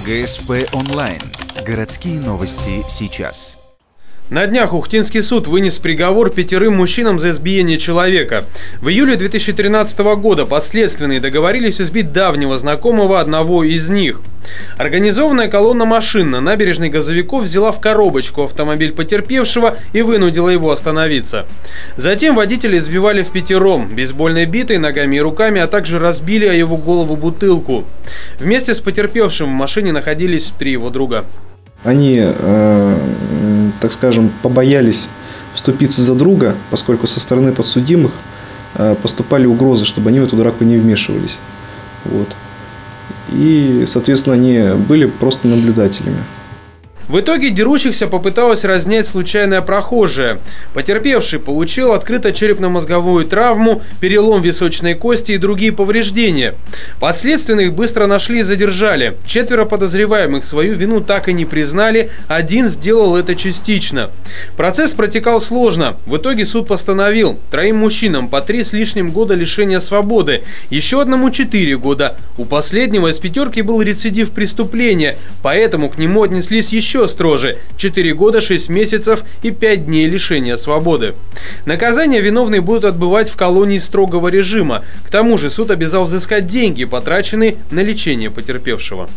ГСП онлайн. Городские новости сейчас. На днях Ухтинский суд вынес приговор 5 мужчинам за избиение человека. В июле 2013 года подследственные договорились избить давнего знакомого одного из них. Организованная колонна машин на набережной Газовиков взяла в коробочку автомобиль потерпевшего и вынудила его остановиться. Затем водителя избивали впятером, бейсбольной битой, ногами и руками, а также разбили о его голову бутылку. Вместе с потерпевшим в машине находились 3 его друга. Они, так скажем, побоялись вступиться за друга, поскольку со стороны подсудимых поступали угрозы, чтобы они в эту драку не вмешивались. Вот. И, соответственно, они были просто наблюдателями. В итоге дерущихся попыталась разнять случайная прохожая. Потерпевший получил открыто-черепно-мозговую травму, перелом височной кости и другие повреждения. Подследственных быстро нашли и задержали. 4 подозреваемых свою вину так и не признали, 1 сделал это частично. Процесс протекал сложно. В итоге суд постановил 3 мужчинам по 3 с лишним года лишения свободы, еще одному 4 года. У последнего из 5 был рецидив преступления, поэтому к нему отнеслись еще строже – 4 года, 6 месяцев и 5 дней лишения свободы. Наказание виновные будут отбывать в колонии строгого режима. К тому же суд обязал взыскать деньги, потраченные на лечение потерпевшего.